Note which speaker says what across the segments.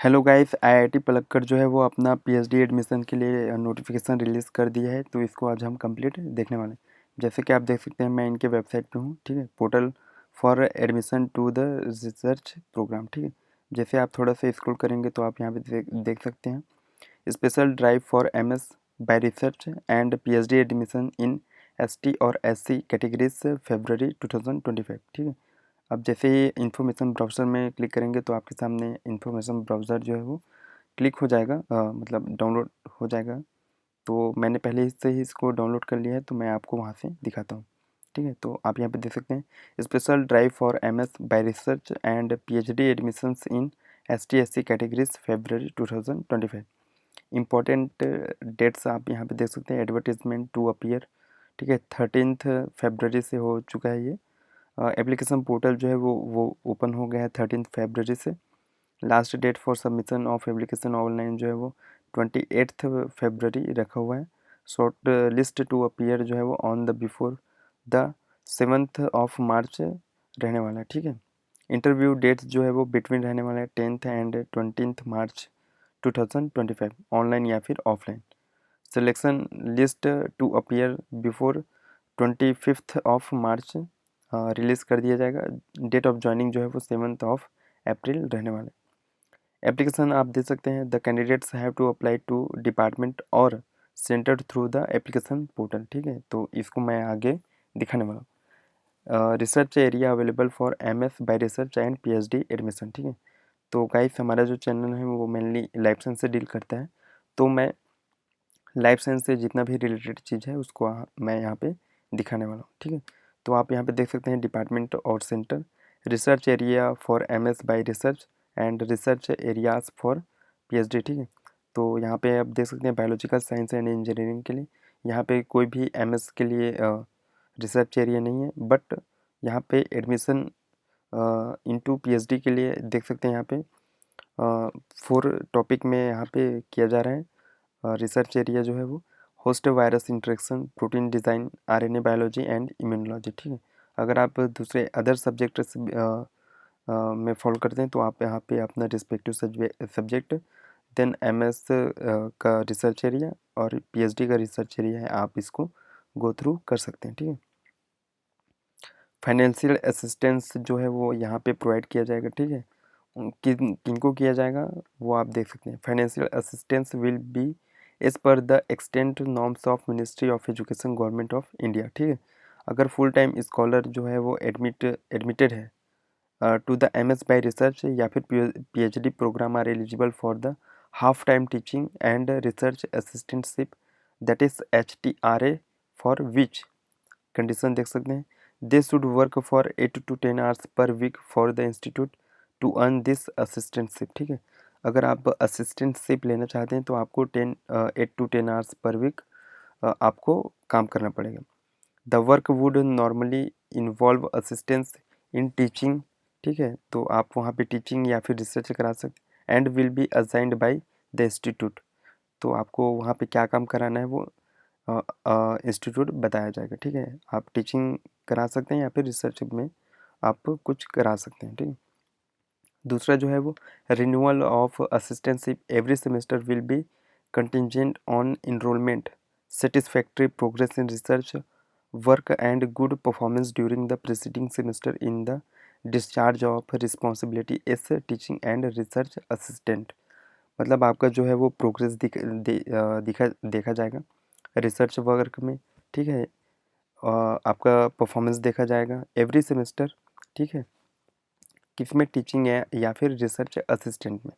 Speaker 1: Hello guys, IIT Palakkad जो है वो अपना पीएचडी एडमिशन के लिए नोटिफिकेशन रिलीज़ कर दिया है। तो इसको आज हम कंप्लीट देखने वाले हैं। जैसे कि आप देख सकते हैं, मैं इनके वेबसाइट पे हूँ। ठीक है, portal for admission to the research program. ठीक है, जैसे आप थोड़ा सा स्क्रॉल करेंगे तो आप यहाँ पे देख सकते हैं, special drive for MS by research and PhD admission in ST और एससी कैटेगरीज फरवरी 2025। ठीक है, अब जैसे ही इन्फॉर्मेशन ब्राउज़र में क्लिक करेंगे तो आपके सामने इन्फॉर्मेशन ब्राउज़र जो है वो क्लिक हो जाएगा, मतलब डाउनलोड हो जाएगा। तो मैंने पहले से ही इसको डाउनलोड कर लिया है, तो मैं आपको वहाँ से दिखाता हूँ। ठीक है, तो आप यहाँ पे देख सकते हैं, special drive for MS by research and PhD admissions in ST SC categories February 2025। Important dates आप यहाँ पे देख सकते हैं, एडवर्टीजमेंट टू अपीयर। ठीक है, 13 फरवरी से हो चुका है ये। एप्लीकेशन पोर्टल जो है वो ओपन हो गया है 13 फरवरी से। Last date for submission of application online जो है वो 28 फरवरी रखा हुआ है। शॉर्ट लिस्ट टू अपीयर जो है वो ऑन द बिफोर द 7 मार्च रहने वाला है। ठीक है, इंटरव्यू डेट्स जो है वो बिटवीन रहने वाला है 10 एंड 20 मार्च 2025, ऑनलाइन या फिर offline. Selection list to appear before 25 March release कर दिया जाएगा। डेट ऑफ ज्वाइनिंग जो है वो 7 अप्रैल रहने वाला है। एप्लीकेशन आप दे सकते हैं, the candidates have to apply to department or centre through the application portal. ठीक है, तो इसको मैं आगे दिखाने वाला हूँ। Research area available for MS by research and PhD admission. ठीक है, तो गाइस हमारा जो चैनल है वो मेनली लाइफ साइंस से डील करता है। तो मैं लाइफ साइंस से जितना भी रिलेटेड चीज़ है उसको मैं यहाँ पे दिखाने वाला हूँ। ठीक है, तो आप यहाँ पे देख सकते हैं, department or centre, research area for MS by research and research areas for PhD. ठीक है, तो यहाँ पे आप देख सकते हैं, बायोलॉजिकल साइंस एंड इंजीनियरिंग के लिए यहाँ पे कोई भी एमएस के लिए रिसर्च एरिया नहीं है, बट यहाँ पे एडमिशन इनटू पीएचडी के लिए देख सकते हैं, यहाँ पे 4 टॉपिक में यहाँ पे किया जा रहा है। रिसर्च एरिया जो है वो host virus interaction, protein design, RNA biology and immunology. ठीक है, अगर आप दूसरे अदर सब्जेक्ट में फॉलो करते हैं तो आप यहाँ पे अपना रिस्पेक्टिव सब्जेक्ट, देन एमएस का रिसर्च एरिया और पीएचडी का रिसर्च एरिया है, आप इसको गो थ्रू कर सकते हैं। ठीक है, फाइनेंशियल असिस्टेंस जो है वो यहाँ पे प्रोवाइड किया जाएगा। ठीक है, किनको किया जाएगा वो आप देख सकते हैं। Financial assistance will be as per the extent norms of ministry of education government of India. ठीक है, अगर फुल टाइम स्कॉलर जो है वो एडमिटेड है to the MS by research या फिर PhD program are eligible for the half time teaching and research assistantship, that is HTRA, for which condition देख सकते हैं, they should work for 8 to 10 hours per week for the institute to earn this assistantship. ठीक है, अगर आप assistantship लेना चाहते हैं तो आपको 8 to 10 आवर्स पर वीक आपको काम करना पड़ेगा। The work would normally involve assistance in teaching. ठीक है, तो आप वहाँ पे टीचिंग या फिर रिसर्च करा सकते, and will be assigned by the institute. तो आपको वहाँ पे क्या काम कराना है वो इंस्टीट्यूट बताया जाएगा। ठीक है, आप टीचिंग करा सकते हैं या फिर रिसर्च में आप कुछ करा सकते हैं। ठीक है, दूसरा जो है वो renewal of assistantship every semester will be contingent on enrolment, satisfactory progress in research work and good performance during the preceding semester in the discharge of responsibility as teaching and research assistant. मतलब आपका जो है वो progress देखा जाएगा research work में। ठीक है, आपका परफॉर्मेंस देखा जाएगा एवरी सेमेस्टर। ठीक है, किस में, टीचिंग है या फिर रिसर्च असिस्टेंट में।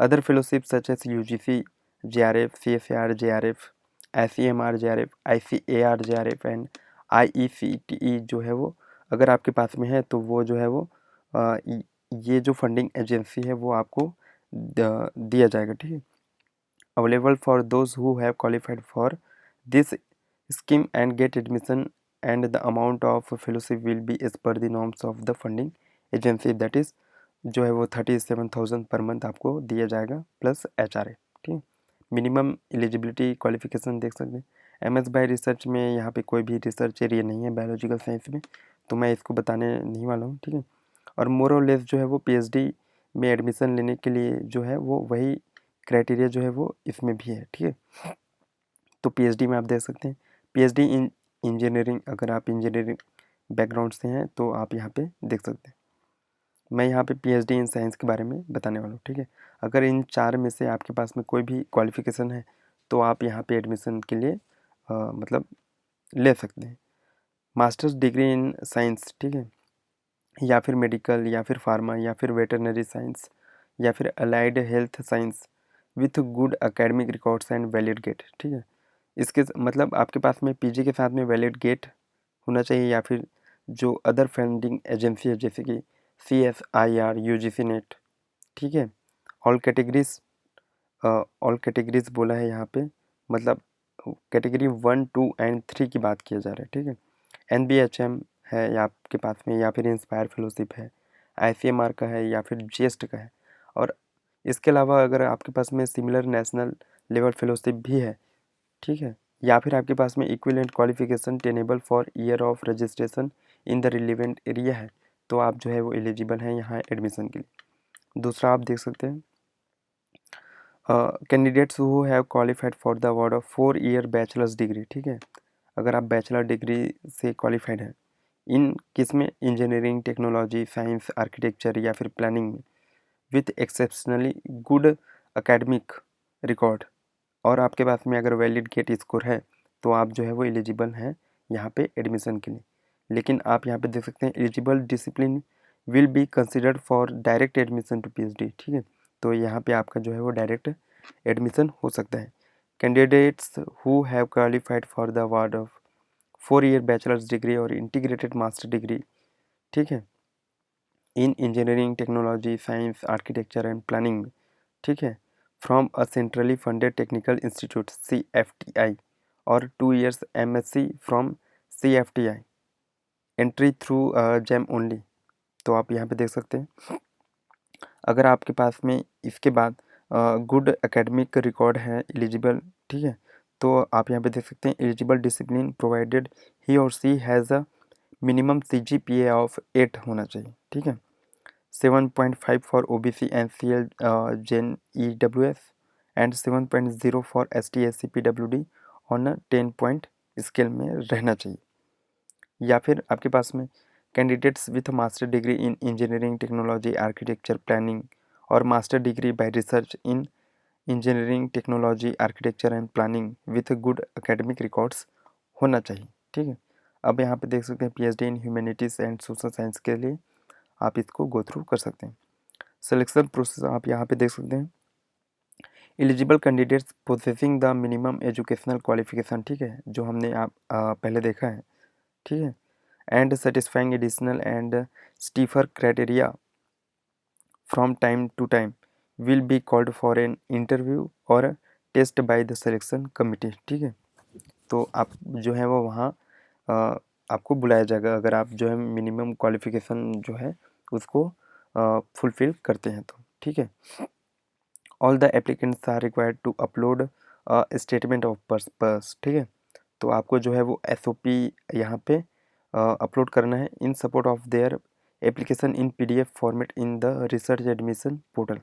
Speaker 1: Other fellowship such as UGC JRF, CSAR JRF, ICMR JRF, ICAR JRF and IECTE जो है वो अगर आपके पास में है तो वो जो है वो ये जो फंडिंग एजेंसी है वो आपको दिया जाएगा। ठीक है, available for those who have qualified for this scheme and get admission, and the amount of fellowship will be as per the norms of the funding agency, that is जो है वो 37,000 पर मंथ आपको दिया जाएगा plus HRA। ठीक है, minimum eligibility qualification देख सकते हैं। एमएस बाय रिसर्च में यहाँ पे कोई भी रिसर्च एरिया नहीं है बायोलॉजिकल साइंस में, तो मैं इसको बताने नहीं वाला हूँ। ठीक है, और मोर और लेस जो है वो पीएचडी में एडमिशन लेने के लिए जो है वो वही क्राइटेरिया जो है वो इसमें भी है, ठीक है। तो पीएचडी में आप देख सकते हैं, पीएचडी इन इंजीनियरिंग, अगर आप इंजीनियरिंग बैकग्राउंड से हैं तो आप यहाँ पे देख सकते हैं। मैं यहाँ पे पीएचडी इन साइंस के बारे में बताने वाला हूँ, ठीक है। अगर इन 4 में से आपके पास में कोई भी क्वालिफिकेशन है तो आप यहाँ पे एडमिशन के लिए मतलब ले सकते हैं। मास्टर्स डिग्री इन साइंस, ठीक है, या फिर मेडिकल, या फिर फार्मा, या फिर वेटरनरी साइंस, या फिर allied health science with good academic records and valid GATE, ठीक है। इसके मतलब आपके पास में पीजी के साथ में वैलिड गेट होना चाहिए, या फिर जो अदर फंडिंग एजेंसी है जैसे कि CSIR, UGC नेट, ठीक है। ऑल कैटेगरीज, ऑल कैटेगरीज बोला है यहाँ पे, मतलब कैटेगरी 1, 2 एंड 3 की बात किया जा रहा है, ठीक है। NBHM है या आपके पास में, या फिर इंस्पायर फेलोशिप है, ICMR का है, या फिर जेस्ट का है। और इसके अलावा अगर आपके पास में सिमिलर नेशनल लेवल फेलोशिप भी है, ठीक है, या फिर आपके पास में equivalent qualification tenable for year of registration in the relevant area है, तो आप जो है वो एलिजिबल हैं यहाँ एडमिशन के लिए। दूसरा आप देख सकते हैं, candidates who have qualified for the award of 4 year bachelor's degree, ठीक है। अगर आप बैचलर डिग्री से क्वालिफाइड हैं इन किस में, इंजीनियरिंग, टेक्नोलॉजी, साइंस, आर्किटेक्चर या फिर प्लानिंग में, with exceptionally good academic record, और आपके पास में अगर वैलिड गेट स्कोर है तो आप जो है वो एलिजिबल हैं यहाँ पे एडमिशन के लिए। लेकिन आप यहाँ पे देख सकते हैं eligible discipline will be considered for direct admission to PhD, ठीक है। तो यहाँ पे आपका जो है वो डायरेक्ट एडमिशन हो सकता है। Candidates who have qualified for the award of 4 year bachelor's degree और इंटीग्रेटेड मास्टर डिग्री, ठीक है, in engineering, technology, science, architecture and planning में, ठीक है, from a centrally funded technical institute CFTI, और 2 years MSc from CFTI, entry through JAM only. तो आप यहाँ पे देख सकते हैं, अगर आपके पास में इसके बाद गुड एकेडमिक रिकॉर्ड है, एलिजिबल, ठीक है, तो आप यहाँ पे देख सकते हैं eligible discipline provided he or she has a minimum CGPA of 8 होना चाहिए, ठीक है। 7.5 for OBC NCL Gen EWS and 7.0 for ST SC PWD on 10 point scale में रहना चाहिए। या फिर आपके पास में candidates with master degree in engineering, technology, architecture, planning or master degree by research in engineering, technology, architecture and planning with good academic records होना चाहिए, ठीक है। अब यहाँ पे देख सकते हैं PhD in humanities and social science के लिए आप इसको गो थ्रू कर सकते हैं। सिलेक्शन प्रोसेस आप यहाँ पे देख सकते हैं, eligible candidates possessing the minimum educational qualification, ठीक है, जो हमने आप पहले देखा है, ठीक है, and satisfying additional and stiffer criteria from time to time will be called for an interview or test by the selection committee, ठीक है। तो आप जो है वो वहाँ आपको बुलाया जाएगा अगर आप जो है मिनिमम क्वालिफिकेशन जो है उसको फुलफिल करते हैं तो, ठीक है। All the applicants are required to upload statement of purpose, ठीक है। तो आपको जो है वो SOP यहाँ पे अपलोड करना है इन support of their application in PDF format in the research admission portal,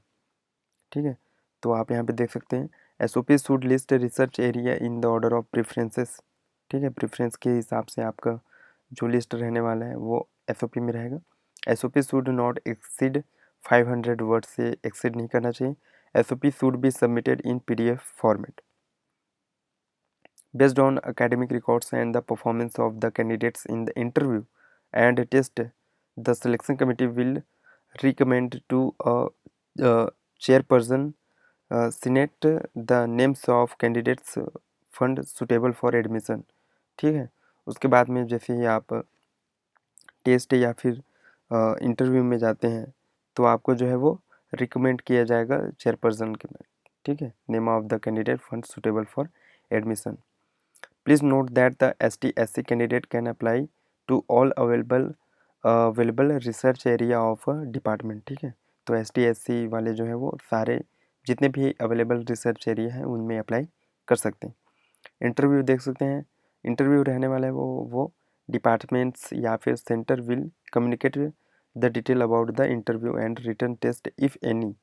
Speaker 1: ठीक है। तो आप यहाँ पे देख सकते हैं SOP should list research area in the order of preferences, ठीक है, प्रेफरेंस के हिसाब से आपका जो लिस्ट रहने वाला है वो SOP में रहेगा। SOP should not exceed 500 word से एक्सीड नहीं करना चाहिए। SOP should be submitted in PDF format. Based on academic records and the performance of the candidates in the interview and test, the selection committee will recommend to a chairperson Senate the names of candidates fund suitable for admission, ठीक है। उसके बाद में जैसे ही आप test या फिर interview में जाते हैं तो आपको जो है वो रिकमेंड किया जाएगा चेयरपर्सन के में, ठीक है, name of the candidate fund suitable for admission. Please note that the ST/SC candidate can apply to all available research area of a department, ठीक है। तो ST/SC वाले जो है वो सारे जितने भी अवेलेबल रिसर्च एरिया हैं उनमें अप्लाई कर सकते हैं। इंटरव्यू देख सकते हैं, इंटरव्यू रहने वाला है वो डिपार्टमेंट्स या फिर centre will communicate the detail about the interview and written test if any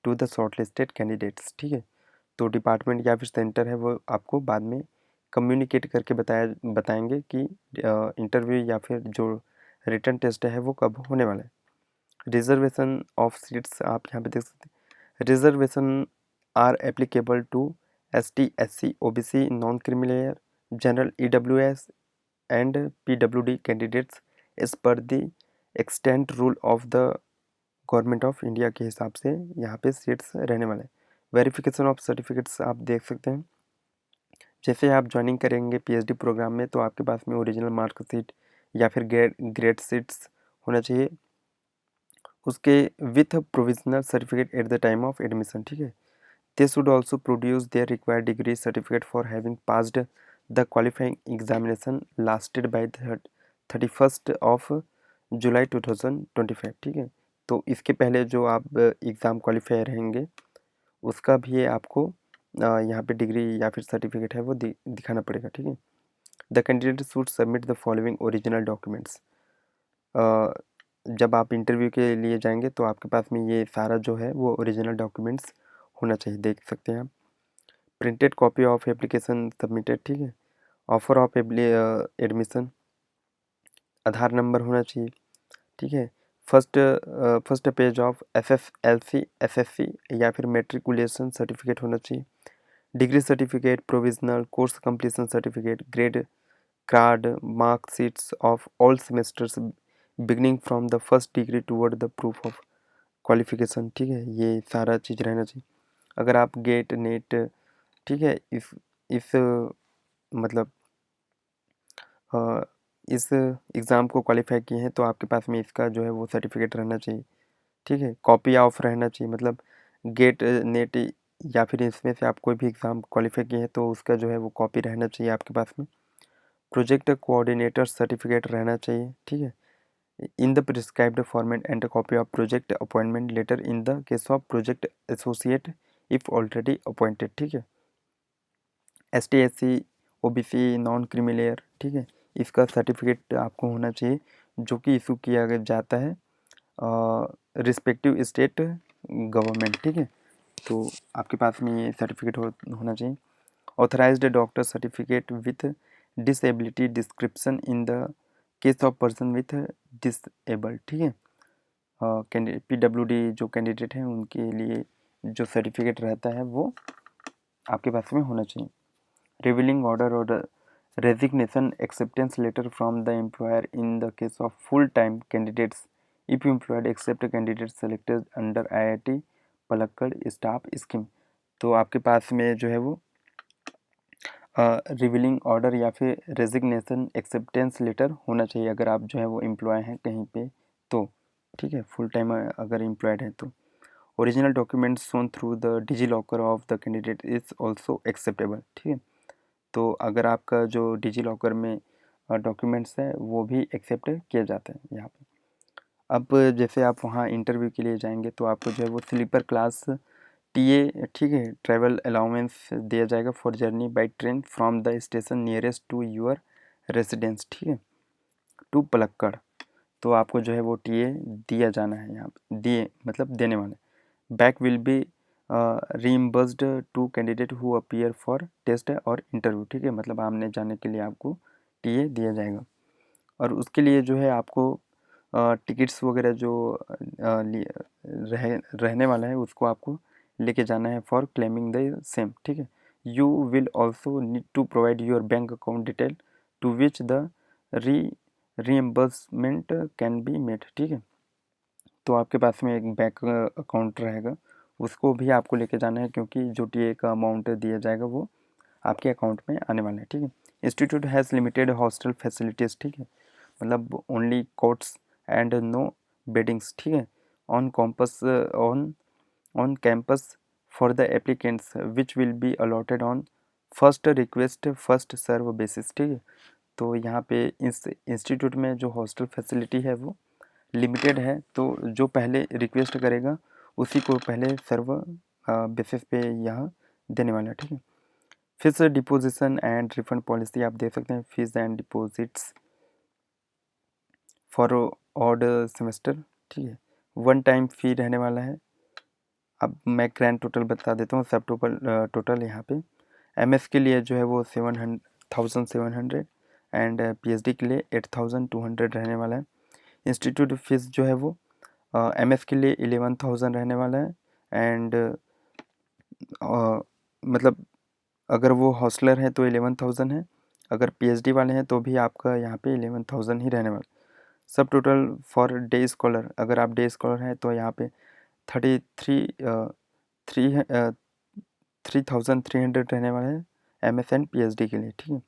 Speaker 1: to the shortlisted candidates, ठीक है। तो डिपार्टमेंट या फिर सेंटर है वो आपको बाद में कम्युनिकेट करके बताएंगे कि इंटरव्यू या फिर जो रिटन टेस्ट है वो कब होने वाला है। रिजर्वेशन ऑफ सीट्स आप यहाँ पे देख सकते हैं। Reservation are applicable to ST SC OBC non creamy layer general EWS and PWD candidates as per the extent rule of the government of India के हिसाब से यहाँ पे सीट्स रहने वाले हैं। वेरिफिकेशन ऑफ सर्टिफिकेट्स आप देख सकते हैं। जैसे आप ज्वाइनिंग करेंगे PhD प्रोग्राम में तो आपके पास में ओरिजिनल मार्कशीट या फिर ग्रेड सीट्स होना चाहिए, उसके with provisional certificate at the time of admission, ठीक है। They should also produce their required degree certificate for having passed the qualifying examination lasted by 31 of July 2025, ठीक है। तो इसके पहले जो आप एग्ज़ाम क्वालिफाई रहेंगे उसका भी आपको यहाँ पे डिग्री या फिर सर्टिफिकेट है वो दिखाना पड़ेगा, ठीक है। The candidate should submit the following original documents. जब आप इंटरव्यू के लिए जाएंगे तो आपके पास में ये सारा जो है वो ओरिजिनल डॉक्यूमेंट्स होना चाहिए, देख सकते हैं आप। Printed copy of application submitted, ठीक है। Offer of admission, Aadhaar number होना चाहिए, ठीक है। First page of SSLC SSC या फिर मेट्रिकुलेशन सर्टिफिकेट होना चाहिए। Degree certificate, provisional course completion certificate, grade card, marksheets of all semesters beginning from the first degree toward the proof of qualification, ठीक है। ये सारा चीज़ रहना चाहिए। अगर आप गेट नेट, ठीक है, इस मतलब इस एग्ज़ाम को क्वालिफाई किए हैं तो आपके पास में इसका जो है वो सर्टिफिकेट रहना चाहिए, ठीक है। कॉपी ऑफ रहना चाहिए, मतलब गेट नेट या फिर इसमें से आप कोई भी एग्ज़ाम क्वालिफाई किए हैं तो उसका जो है वो कॉपी रहना चाहिए आपके पास में। प्रोजेक्ट कोऑर्डिनेटर सर्टिफिकेट रहना चाहिए, ठीक है, in the prescribed format and copy of project appointment letter in the case of project associate if already appointed, ठीक है। ST SC OBC non creamy layer, ठीक है, इसका सर्टिफिकेट आपको होना चाहिए जो कि इशू किया जाता है रिस्पेक्टिव स्टेट गवर्नमेंट, ठीक है। तो आपके पास में ये सर्टिफिकेट होना चाहिए। Authorised doctor certificate with disability description in the case of person with disabled, ठीक है। PWD जो कैंडिडेट हैं उनके लिए जो सर्टिफिकेट रहता है वो आपके पास में होना चाहिए। रिवीलिंग ऑर्डर और resignation acceptance letter from the employer in the case of full time candidates if employed except candidates selected under IIT Palakkad staff scheme. तो आपके पास में जो है वो रिवीलिंग ऑर्डर या फिर रेजिग्नेशन एक्सेप्टेंस लेटर होना चाहिए अगर आप जो है वो एम्प्लॉय हैं कहीं पे तो, ठीक है, फुल टाइम अगर एम्प्लॉयड है तो। Original documents shown through the DigiLocker of the candidate is also acceptable, ठीक है। तो अगर आपका जो डिजी लॉकर में डॉक्यूमेंट्स है वो भी एक्सेप्ट किया जाता है यहाँ पे। अब जैसे आप वहाँ इंटरव्यू के लिए जाएंगे तो आपको जो है वो स्लीपर क्लास TA, ठीक है, ट्रैवल अलाउंस दिया जाएगा for journey by train from the station nearest to your residence, ठीक है, टू पलक्कड़। तो आपको जो है वो TA दिया जाना है, यहाँ पे दिए मतलब देने वाले। Back will be reimbursed to candidate who appear for test or interview, ठीक है, मतलब आमने जाने के लिए आपको TA दिया जाएगा। और उसके लिए जो है आपको टिकट्स वगैरह जो रहने वाला है उसको आपको लेके जाना है फॉर क्लेमिंग द सेम, ठीक है। You will also need to provide your bank account detail to which the reimbursement can be made, ठीक है। तो आपके पास में एक बैंक अकाउंट रहेगा उसको भी आपको लेके जाना है क्योंकि जो TA का अमाउंट दिया जाएगा वो आपके अकाउंट में आने वाला है, ठीक है। Institute has limited hostel facilities, ठीक है, मतलब only cots and no beddings, ठीक है, on campus on campus for the applicants which will be allotted on first request first serve basis, ठीक है। तो यहाँ पे इस इंस्टीट्यूट में जो हॉस्टल फैसिलिटी है वो लिमिटेड है, तो जो पहले रिक्वेस्ट करेगा उसी को पहले सर्व बेसिस पे यहाँ देने वाला है, ठीक है। Fees deposition and refund policy आप देख सकते हैं। Fees and deposits for odd semester, ठीक है। 1 टाइम फ़ी रहने वाला है। अब मैं ग्रैंड टोटल बता देता हूँ, सब टोटल यहाँ पे एमएस के लिए जो है वो 7,700 एंड पीएचडी के लिए 8,200 रहने वाला है। इंस्टीट्यूट फीस जो है वो एमएस के लिए 11,000 रहने वाला है एंड मतलब अगर वो हॉस्टलर है तो 11,000 है, अगर पीएचडी वाले हैं तो भी आपका यहाँ पे 11,000 ही रहने वाला। सब टोटल फॉर डे स्कॉलर, अगर आप डे स्कॉलर हैं तो यहाँ पे 3,300 रहने वाला है एमएस एंड पीएचडी के लिए, ठीक है।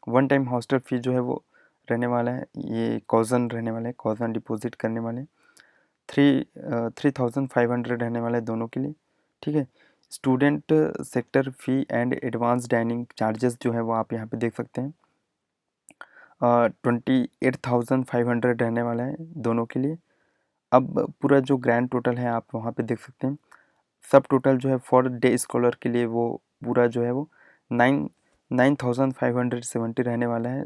Speaker 1: 1 टाइम हॉस्टल फी जो है वो रहने वाला है, ये कॉजन रहने वाला है, कॉजन डिपॉजिट करने वाले 3,500 रहने वाला है दोनों के लिए, ठीक है। Student sector fee and advance dining charges जो है वो आप यहाँ पे देख सकते हैं, 28,500 रहने वाला है दोनों के लिए। अब पूरा जो ग्रैंड टोटल है आप वहाँ पे देख सकते हैं। सब टोटल जो है फॉर डे स्कॉलर के लिए वो पूरा जो है वो 9,570 रहने वाला है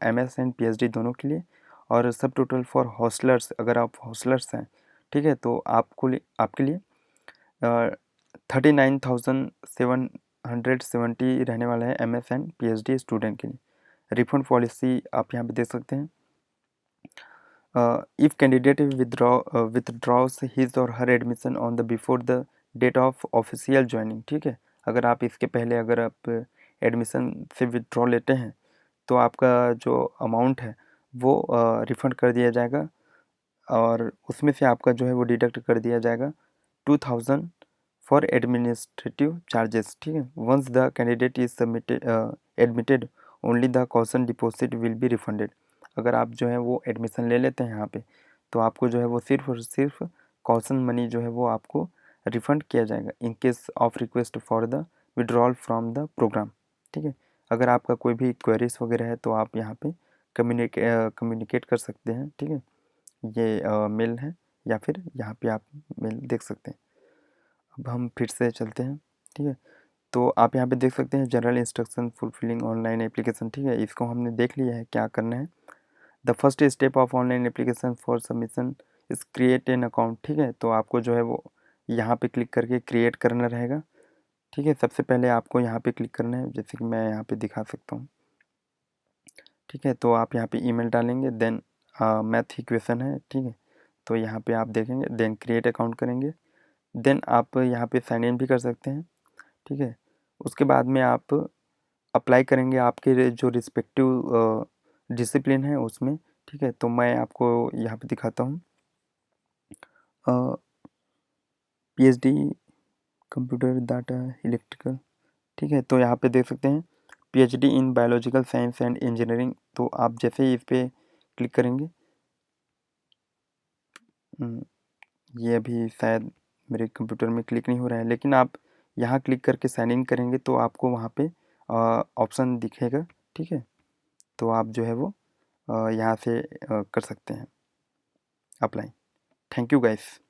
Speaker 1: एमएस एंड पीएचडी दोनों के लिए। और सब टोटल फॉर हॉस्टलर्स, अगर आप हॉस्टलर्स हैं, ठीक है, तो आपके लिए 39,770 रहने वाला है एमएस एंड पीएचडी स्टूडेंट के लिए। रिफंड पॉलिसी आप यहाँ पे देख सकते हैं। If candidate withdraws his or her admission on the before the date of official joining, ठीक है, अगर आप इसके पहले अगर आप एडमिशन से विथड्रॉ लेते हैं तो आपका जो अमाउंट है वो रिफ़ंड कर दिया जाएगा और उसमें से आपका जो है वो डिडक्ट कर दिया जाएगा 2,000 फॉर एडमिनिस्ट्रेटिव चार्जेस, ठीक है। Once the candidate is admitted only the caution deposit will be refunded. अगर आप जो है वो एडमिशन ले लेते हैं यहाँ पे तो आपको जो है वो सिर्फ और सिर्फ कॉशन मनी जो है वो आपको रिफ़ंड किया जाएगा in case of request for the withdrawal from the programme, ठीक है। अगर आपका कोई भी क्वेरीज वगैरह है तो आप यहाँ पे कम्युनिकेट कर सकते हैं, ठीक है। ये मेल है या फिर यहाँ पे आप मेल देख सकते हैं। अब हम फिर से चलते हैं, ठीक है। तो आप यहाँ पे देख सकते हैं general instruction fulfilling online application, ठीक है, इसको हमने देख लिया है क्या करना है। The first step of online application for submission is create an account, ठीक है। तो आपको जो है वो यहाँ पे क्लिक करके क्रिएट करना रहेगा, ठीक है। सबसे पहले आपको यहाँ पे क्लिक करना है, जैसे कि मैं यहाँ पे दिखा सकता हूँ, ठीक है। तो आप यहाँ पे ईमेल डालेंगे, देन मैथ इक्वेशन है, ठीक है। तो यहाँ पे आप देखेंगे, देन क्रिएट अकाउंट करेंगे, देन आप यहाँ पे साइन इन भी कर सकते हैं, ठीक है। उसके बाद में आप अप्लाई करेंगे आपके जो रिस्पेक्टिव डिसिप्लिन है उसमें, ठीक है। तो मैं आपको यहाँ पे दिखाता हूँ, पीएचडी कंप्यूटर डाटा इलेक्ट्रिकल, ठीक है। तो यहाँ पे देख सकते हैं PhD in biological science and engineering. तो आप जैसे ही इस पर क्लिक करेंगे, ये अभी शायद मेरे कंप्यूटर में क्लिक नहीं हो रहा है, लेकिन आप यहाँ क्लिक करके साइन इन करेंगे तो आपको वहाँ पे ऑप्शन दिखेगा, ठीक है। तो आप जो है वो यहाँ से कर सकते हैं अप्लाई। Thank you guys.